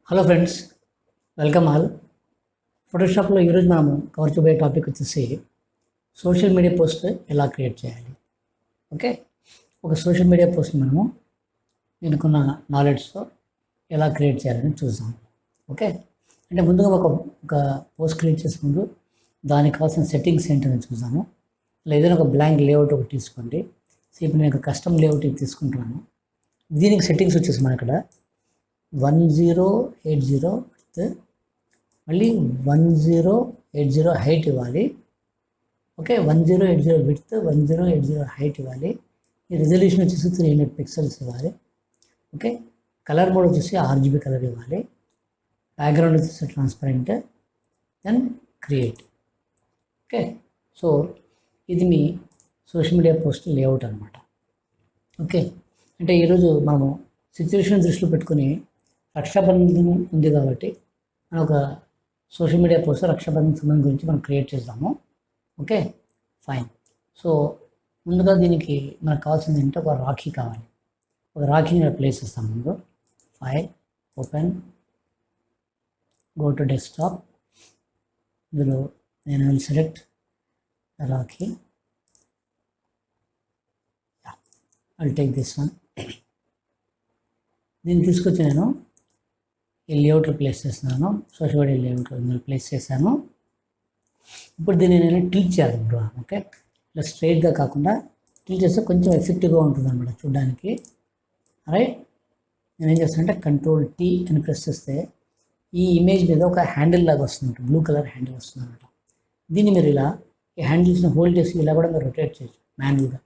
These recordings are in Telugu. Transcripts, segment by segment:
Hello friends, welcome all. ఫోటోషాప్లో ఈరోజు మనము కవర్ చేయబోయే టాపిక్ వచ్చేసి సోషల్ మీడియా పోస్ట్ ఎలా క్రియేట్ చేయాలి. ఓకే, ఒక సోషల్ మీడియా పోస్ట్ మనము నేనుకున్న నాలెడ్జ్తో ఎలా క్రియేట్ చేయాలని చూద్దాం. ఓకే, అంటే ముందుగా ఒక పోస్ట్ క్రియేట్ చేసే ముందు దానికి కావాల్సిన సెట్టింగ్స్ ఏంటని చూద్దాము. ఏదైనా ఒక బ్లాంక్ లేఅవుట్ ఒకటి తీసుకోండి. సో ఇప్పుడు నేను ఒక కస్టమ్ లేఅవుట్ తీసుకుంటున్నాను. దీనికి సెట్టింగ్స్ వచ్చేసి మన ఇక్కడ 1080 విత్ మళ్ళీ 1080 హైట్ ఇవ్వాలి. ఓకే, 1080 విత్ 1080 హైట్ ఇవ్వాలి. ఈ రిజల్యూషన్ వచ్చేసి 300 పిక్సెల్స్ ఇవ్వాలి. ఓకే, కలర్ మోడ్ వచ్చేసి RGB కలర్ ఇవ్వాలి. బ్యాక్గ్రౌండ్ వచ్చేసి transparent, then create. Okay, so ఇది మీ సోషల్ మీడియా పోస్ట్ లేఅవుట్ అనమాట. ఓకే, అంటే ఈరోజు మనము సిచ్యువేషన్ దృష్టిలో పెట్టుకుని రక్షాబంధన్ ఉంది కాబట్టి మనం ఒక సోషల్ మీడియా పోస్ట్ రక్షాబంధన్ సంబంధం గురించి మనం క్రియేట్ చేద్దాము. Okay, fine. సో ముందుగా దీనికి మనకు కావాల్సింది ఏంటంటే ఒక రాఖీ కావాలి. ఒక రాఖీని ప్లేస్ చేస్తాం. ముందు file, open, go to desktop. ఇందులో నేను will select Rakhi. I will take this one. దీన్ని తీసుకొచ్చి నేను ఈ లేఅవుట్లో ప్లేస్ చేస్తున్నాను. సోషల్ మీడియా లేఅవుట్లో ఇందులో ప్లేస్ చేశాను. ఇప్పుడు దీన్ని నేను టిల్ట్ చేయాలనుకుంటున్నాను. ఓకే, ఇలా స్ట్రైట్గా కాకుండా టిల్ట్ చేస్తే కొంచెం ఎఫెక్టివ్గా ఉంటుంది అనమాట చూడడానికి. రైట్, నేను ఏం చేస్తానంటే Ctrl+T అని ప్రెస్ చేస్తే ఈ ఇమేజ్ మీద ఒక హ్యాండిల్ లాగా వస్తుంది, బ్లూ కలర్ హ్యాండిల్ వస్తుంది అనమాట. దీన్ని మీరు ఇలా ఈ హ్యాండిల్స్ని హోల్డ్ చేసి ఇలా కూడా మీరు రొటేట్ చేయొచ్చు మాన్యువల్గా.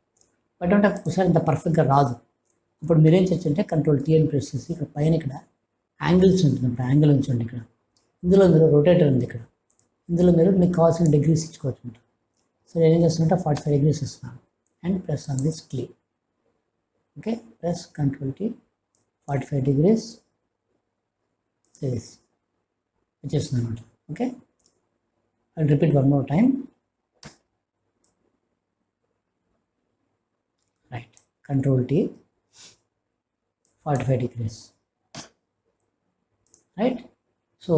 బట్ అంటే ఒకసారి ఇంత పర్ఫెక్ట్గా రాదు. ఇప్పుడు మీరేం చేయొచ్చు అంటే Ctrl+T అని ప్రెస్ చేసి ఇక్కడ పైన ఇక్కడ యాంగిల్స్ ఉంటుంది. ఇప్పుడు యాంగిల్ ఉంచండి. ఇక్కడ ఇందులో మీరు రొటేటర్ ఉంది. ఇక్కడ ఇందులో మీరు మీకు కావాల్సిన డిగ్రీస్ ఇచ్చుకోవచ్చు అనమాట. సో నేను ఏం చేస్తానంటే 45 degrees ఇస్తున్నాను and press on this click. Okay, press Ctrl+T 45 degrees వచ్చేస్తుంది అనమాట. Okay, I repeat one more time. Right, Ctrl+T 45 degrees. Right, so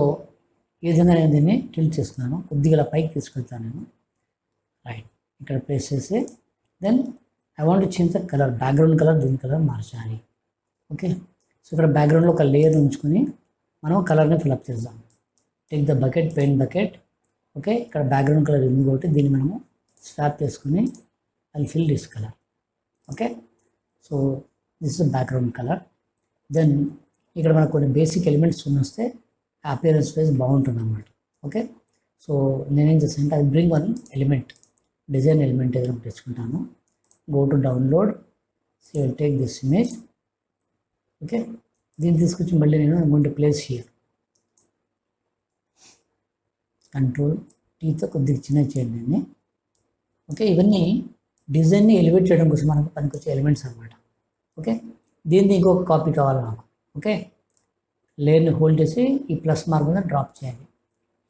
ఈ విధంగా నేను దీన్ని టిల్ట్ చేస్తున్నాను. కొద్దిగా ఇలా పైకి తీసుకెళ్తాను నేను. రైట్, ఇక్కడ ప్లేస్ చేసి then I want to change the colour, background colour, దీని కలర్ మార్చాలి. ఓకే, సో ఇక్కడ బ్యాక్గ్రౌండ్లో ఒక లేయర్ ఉంచుకొని మనం కలర్ని ఫిల్అప్ చేద్దాం. Take the bucket, paint bucket. Okay, ఇక్కడ బ్యాక్గ్రౌండ్ కలర్ ఉంది కాబట్టి దీన్ని మనము స్వాప్ చేసుకొని I fill this colour. Okay, so this is background colour. Then ఇక్కడ మనకు కొన్ని బేసిక్ ఎలిమెంట్స్ వస్తే అపియరెన్స్ వైజ్ బాగుంటుంది అన్నమాట. ఓకే, సో నేనేం చేస్తానంటే అది bring one element, design element ఏదైనా తెచ్చుకుంటాను. Go to download, so will take this image. Okay, దీన్ని తీసుకొచ్చి మళ్ళీ నేను గోయింగ్ టు ప్లేస్ హియర్. Ctrl+Tతో కొద్దిగా చిన్న చేయండి దీన్ని. ఓకే, ఇవన్నీ డిజైన్ని ఎలివేట్ చేయడం కోసం మనకు పనికొచ్చే ఎలిమెంట్స్ అనమాట. ఓకే, దీన్ని ఇంకొక కాపీ కావాలి నాకు. ఓకే, లేయర్ని హోల్డ్ చేసి ఈ ప్లస్ మార్క్ మీద డ్రాప్ చేయాలి.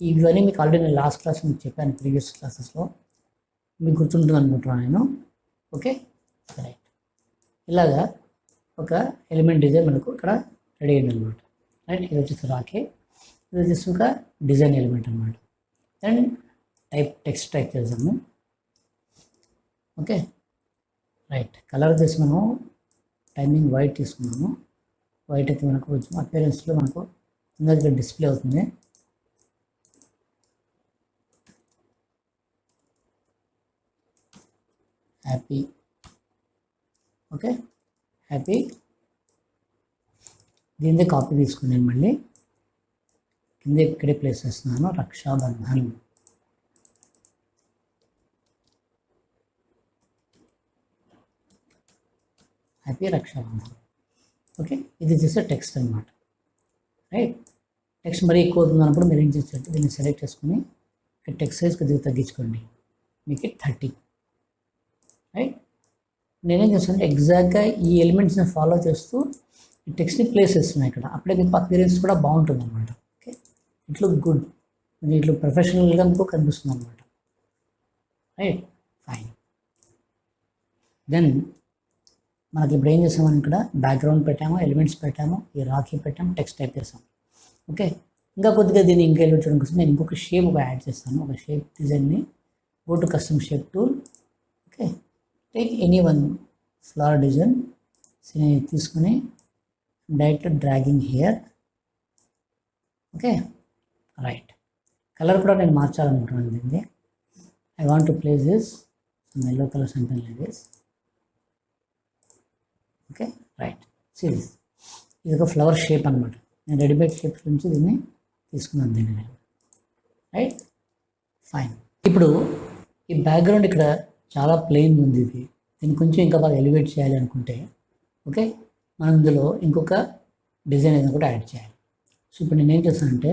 ఇవన్నీ మీకు ఆల్రెడీ నేను లాస్ట్ క్లాస్ మీకు చెప్పాను, ప్రీవియస్ క్లాసెస్లో మీకు గుర్తుంటుంది అనుకుంటున్నాను నేను. ఓకే, రైట్, ఇలాగా ఒక ఎలిమెంట్ డిజైన్ మనకు ఇక్కడ రెడీ అయింది అనమాట. రైట్, ఇది వచ్చేసి రాకే, ఇది వచ్చేసి ఒక డిజైన్ ఎలిమెంట్ అనమాట. అండ్ టెక్స్ట్ టైప్ చేద్దాము. ఓకే, రైట్, కలర్ వచ్చేసి మనం టైమింగ్ వైట్ తీసుకున్నాము. వైట్ అయితే మనకు కొంచెం అపియరెన్స్లో మనకు తొందరగా డిస్ప్లే అవుతుంది. హ్యాపీ. Okay, happy. దీనిదే కాపీ తీసుకుని నేను మళ్ళీ కింద ఇక్కడే ప్లేస్ చేస్తున్నాను. రక్షాబంధన్. హ్యాపీ రక్షాబంధన్. ఓకే, ఇది చేసే టెక్స్ట్ అనమాట. రైట్, టెక్స్ట్ మరీ ఎక్కువ అవుతుంది అన్నప్పుడు మీరు ఏం చేస్తే దీన్ని సెలెక్ట్ చేసుకుని టెక్స్ట్ సైజ్ కొద్దిగా తగ్గించుకోండి, మీకు 30. రైట్, నేనేం చేస్తానంటే ఎగ్జాక్ట్గా ఈ ఎలిమెంట్స్ని ఫాలో చేస్తూ ఈ టెక్స్ట్ని ప్లేస్ చేస్తున్నాను ఇక్కడ. అప్పుడే మీకు అపియరెన్స్ కూడా బాగుంటుంది అనమాట. ఓకే, ఇట్ లుక్ గుడ్, ఇట్లా ప్రొఫెషనల్గా మీకు కనిపిస్తుంది అనమాట. Right, fine. దెన్ మనకి ఇప్పుడు ఏం చేసామని ఇక్కడ బ్యాక్గ్రౌండ్ పెట్టాము, ఎలిమెంట్స్ పెట్టాము, ఈ రాఖీ పెట్టాము, టెక్స్ట్ టైప్ చేసాము. ఓకే, ఇంకా కొద్దిగా దీన్ని ఇంకా ఎలివేట్ చేయడం కోసం నేను ఇంకొక షేప్ యాడ్ చేస్తాను. ఒక షేప్ డిజైన్ని go to custom shape tool. Okay, take any one flower design తీసుకుని direct dragging here. Okay, right. Colour కూడా నేను మార్చాలనుకుంటున్నాను దీన్ని. I want to place this some yellow color something like this. Okay, right. Series ఇది ఒక ఫ్లవర్ షేప్ అనమాట. నేను రెడీమేడ్ షేప్స్ నుంచి దీన్ని తీసుకున్నాను దీన్ని నేను. Right, fine. ఇప్పుడు ఈ బ్యాక్గ్రౌండ్ ఇక్కడ చాలా ప్లెయిన్ ఉంది. ఇది దీన్ని కొంచెం ఇంకా బాగా ఎలివేట్ చేయాలి అనుకుంటే ఓకే, మనం ఇందులో ఇంకొక డిజైన్ ఏదైనా కూడా యాడ్ చేయాలి. సో ఇప్పుడు నేను ఏం చేస్తానంటే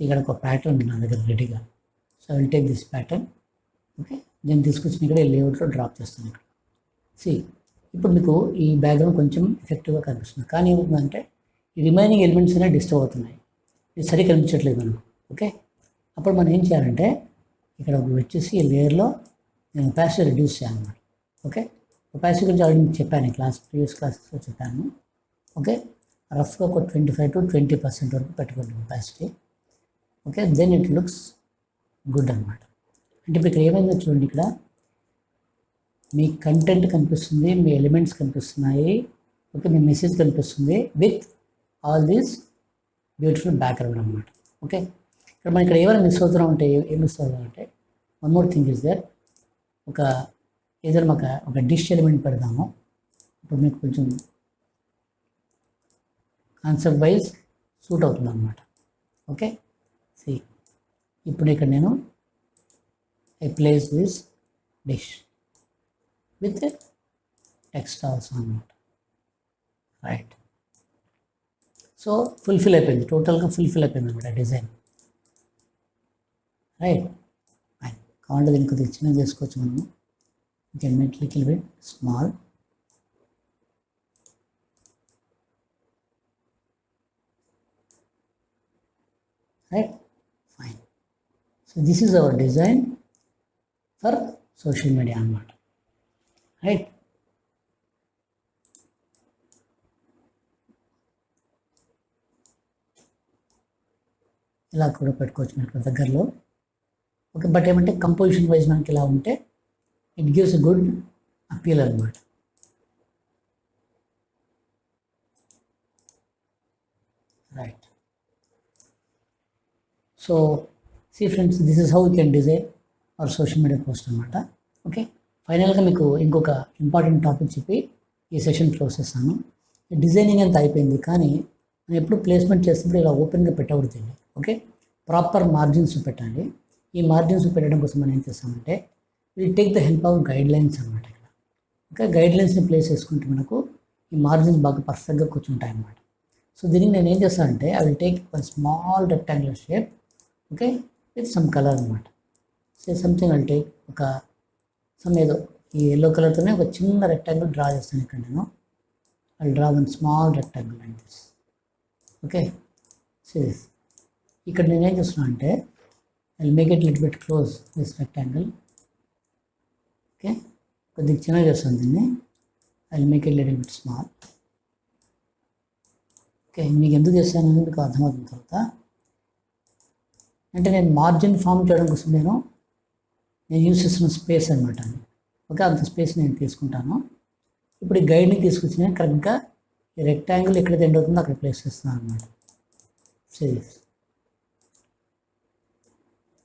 ఇక్కడ ఒక ప్యాటర్న్ ఉంది నా దగ్గర రెడీగా. So I will take this pattern. Okay, నేను తీసుకొచ్చిన ఇక్కడ లేఅవుట్లో డ్రాప్ చేస్తాను ఇక్కడ. ఇప్పుడు మీకు ఈ బ్యాక్గ్రౌండ్ కొంచెం ఎఫెక్టివ్గా కనిపిస్తుంది, కానీ ఏమవుతుందంటే ఈ రిమైనింగ్ ఎలిమెంట్స్ అనేవి డిస్టర్బ్ అవుతున్నాయి. ఇది సరిగ్గా కనిపించట్లేదు మనకు. ఓకే, అప్పుడు మనం ఏం చేయాలంటే ఇక్కడ వచ్చేసి ఈ లేయర్లో నేను ఒపాసిటీ రెడ్యూస్ చేయాలన్నమాట. ఓకే, ఒపాసిటీ గురించి ఆల్రెడీ మీకు చెప్పాను, ప్రీవియస్ క్లాసెస్లో చెప్పాను. ఓకే, రఫ్గా ఒక 25 to 20% వరకు పెట్టుకోండి opacity. Okay, then it looks good అనమాట. అంటే ఇప్పుడు ఇక్కడ ఏమైందో చూడండి, ఇక్కడ మీ కంటెంట్ కనిపిస్తుంది, మీ ఎలిమెంట్స్ కనిపిస్తున్నాయి. ఓకే, మీ మెసేజ్ కనిపిస్తుంది with all these beautiful background అనమాట. ఓకే, ఇక్కడ మనం ఇక్కడ ఏమైనా మిస్ అవుతున్నాం అంటే ఏం మిస్ అవుతాం అంటే one more thing is there. ఏదైనా ఒక డిష్ ఎలిమెంట్ పెడదాము. ఇప్పుడు మీకు కొంచెం కాన్సెప్ట్ వైజ్ సూట్ అవుతుంది అనమాట. ఓకే, ఇప్పుడు ఇక్కడ నేను I place this dish with text also అనమాట. రైట్, సో ఫుల్ఫిల్ అయిపోయింది, టోటల్గా ఫుల్ఫిల్ అయిపోయింది అనమాట డిజైన్. Right, fine. కావాలంటే దీన్ని కొద్దిగా చిన్నగా చేసుకోవచ్చు మనము. Can make little bit small. Right, fine. So this is our design for social media అన్నమాట. రైట్, ఇలా కూడా పెట్టుకోవచ్చు మనకు దగ్గరలో. ఓకే, బట్ ఏమంటే కంపోజిషన్ వైజ్ మనకి ఇలా ఉంటే it gives a good appeal అనమాట. Right, so see friends, this is how you can design our social media post అనమాట. ఓకే, ఫైనల్గా మీకు ఇంకొక ఇంపార్టెంట్ టాపిక్ చెప్పి ఈ సెషన్ క్లోజ్ చేస్తాను. డిజైనింగ్ అంతా అయిపోయింది, కానీ నేను ఎప్పుడు ప్లేస్మెంట్ చేస్తున్నప్పుడు ఇలా ఓపెన్గా పెట్టకూడదండి. ఓకే, ప్రాపర్ మార్జిన్స్ పెట్టాలి. ఈ మార్జిన్స్ పెట్టడం కోసం మనం ఏం చేస్తామంటే will take the help of guide lines అనమాట. ఇక్కడ ఓకే, గైడ్ లైన్స్ని ప్లేస్ చేసుకుంటే మనకు ఈ మార్జిన్స్ బాగా పర్ఫెక్ట్గా కూర్చుంటాయి అన్నమాట. సో దీనికి నేను ఏం చేస్తానంటే I will take one small rectangular shape. Okay, with some colour అనమాట. So something I will take ఏదో ఈ ఎల్లో కలర్తోనే ఒక చిన్న రెక్టాంగిల్ డ్రా చేస్తాను ఇక్కడ నేను. I draw one small rectangle like this. Okay, serious. ఇక్కడ నేను ఏం చేస్తున్నాను అంటే I make it little bit close this rectangle. Okay, కొద్దిగా చిన్నగా చేస్తాను దీన్ని. I make it little bit small. Okay, మీకు ఎందుకు చేస్తాను అనేది మీకు అర్థమవుతున్న తర్వాత అంటే నేను మార్జిన్ ఫామ్ చేయడం కోసం నేను యూజ్ చేస్తున్న స్పేస్ అనమాట. ఓకే, అంత స్పేస్ నేను తీసుకుంటాను. ఇప్పుడు ఈ గైడ్ని తీసుకొచ్చి నేను కరెక్ట్గా ఈ రెక్టాంగిల్ ఎక్కడైతే ఎండ్ అవుతుందో అక్కడ ప్లేస్ చేస్తున్నాను అనమాట. సీరియస్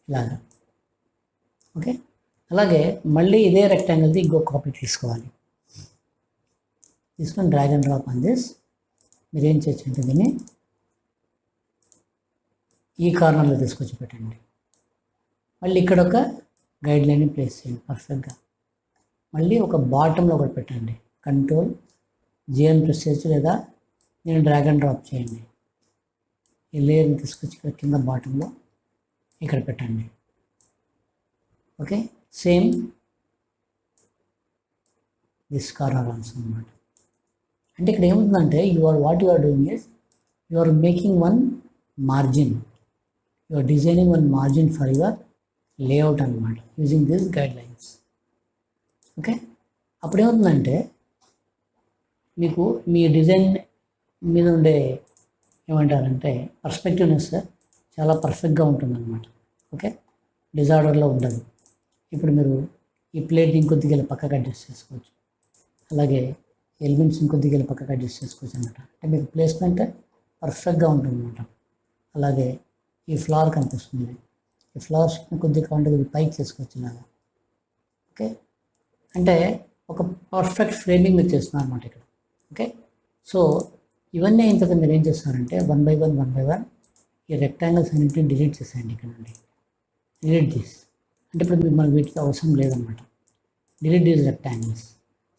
ఇలాగా. ఓకే, అలాగే మళ్ళీ ఇదే రెక్టాంగిల్ది ఇంకో కాపీ తీసుకోవాలి. తీసుకొని drag and drop on this. మీరు ఏం చేయొచ్చు అంటే దీన్ని ఈ కార్నర్లో తీసుకొచ్చి పెట్టండి. మళ్ళీ ఇక్కడ ఒక గైడ్ లైన్ని ప్లేస్ చేయండి పర్ఫెక్ట్గా. మళ్ళీ ఒక బాటంలో ఒకటి పెట్టండి. కంట్రోల్ జిఎన్ ప్రెస్ చేయొచ్చు, లేదా నేను డ్రాగ్ అండ్ డ్రాప్ చేయండి. ఈ లేయర్ని తీసుకొచ్చి ఇక్కడ కింద బాటంలో ఇక్కడ పెట్టండి. Okay, same this corner also అన్నమాట. అంటే ఇక్కడ ఏముంటుందంటే what you are doing is you are making one margin, you are designing one margin for your layout అనమాట using this guidelines. Okay, అప్పుడు ఏమవుతుందంటే మీకు మీ డిజైన్ మీద ఉండే ఏమంటారంటే పర్స్పెక్టివ్నెస్ చాలా పర్ఫెక్ట్గా ఉంటుందన్నమాట. ఓకే, డిజార్డర్లో ఉండదు. ఇప్పుడు మీరు ఈ ప్లేట్ ఇంకొద్దిగా పక్కకు అడ్జస్ట్ చేసుకోవచ్చు, అలాగే ఎలిమెంట్స్ ఇంకొద్దిగా పక్కకు అడ్జస్ట్ చేసుకోవచ్చు అనమాట. అంటే మీకు ప్లేస్మెంట్ పర్ఫెక్ట్గా ఉంటుంది అనమాట. అలాగే ఈ ఫ్లవర్ కనిపిస్తుంది, ఈ ఫ్లవర్స్ కొద్దిగా కావాలంటే కొద్దిగా పైకి చేసుకోవచ్చు ఇలాగా. ఓకే, అంటే ఒక పర్ఫెక్ట్ ఫ్రేమింగ్ మీరు చేస్తున్నారు అనమాట ఇక్కడ. ఓకే, సో ఇవన్నీ అయిన తర్వాత మీరు ఏం చేస్తారంటే వన్ బై వన్ ఈ రెక్టాంగిల్స్ అన్నింటినీ డిలీట్ చేసేయండి ఇక్కడ నుండి. డిలీట్ దిస్ అంటే ఇప్పుడు మనకు వీటికి అవసరం లేదనమాట. డిలీట్ దీస్ రెక్టాంగిల్స్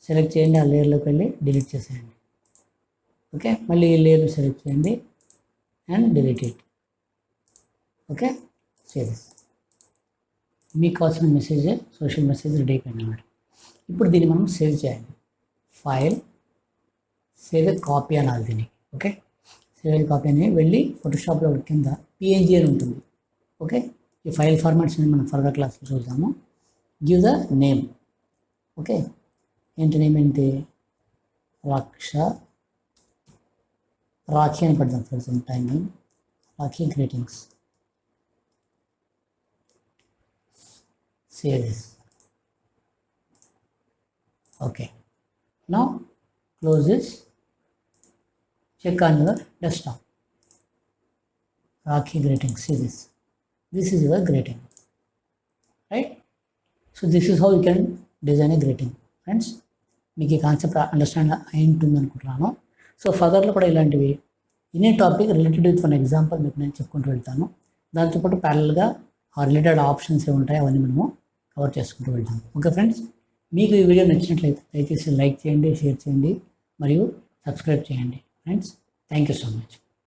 సెలెక్ట్ చేయండి, ఆ లేయర్లోకి వెళ్ళి డిలీట్ చేసేయండి. ఓకే, మళ్ళీ ఈ లేయర్ని సెలెక్ట్ చేయండి and delete it. Okay, save. మీకు కావాల్సిన మెసేజ్ సోషల్ మెసేజ్ రెడీ అయిపోయింది అన్నమాట. ఇప్పుడు దీన్ని మనం సేవ్ చేయాలి. ఫైల్, సేవ్ ఏ కాపీ అనాలి దీన్ని. ఓకే, సేవ్ ఏ కాపీ అని వెళ్ళి ఫోటోషాప్లో కింద పిఎన్జీ అని ఉంటుంది. ఓకే, ఈ ఫైల్ ఫార్మాట్స్ అని మనం ఫర్దర్ క్లాస్లో చూద్దాము. Give the name. ఓకే, ఏంటి నేమ్ ఏంటి? రాఖీ అని పెడదాం for some timing. Rakhi greetings. Save this. Okay, now close this. Check on your desktop. Rakhi greeting. See this. This is your greeting, right? So this is how you can design a greeting. Friends, మీకు ఈ కాన్సెప్ట్ అండర్స్టాండ్ అయి ఉంటుంది అనుకుంటున్నాను. సో ఫర్దర్లో కూడా ఇలాంటివి ఇన్ని topic related with one example మీకు నేను చెప్పుకుంటూ వెళ్తాను. దాంతోపాటు ప్యారల్గా ఆ రిలేటెడ్ ఆప్షన్స్ ఏమి ఉంటాయి అవన్నీ మనము కవర్ చేసుకుంటూ వెళ్తాం. ఓకే ఫ్రెండ్స్, మీకు ఈ వీడియో నచ్చినట్లయితే దయచేసి లైక్ చేయండి, షేర్ చేయండి మరియు సబ్స్క్రైబ్ చేయండి. Friends, thank you so much.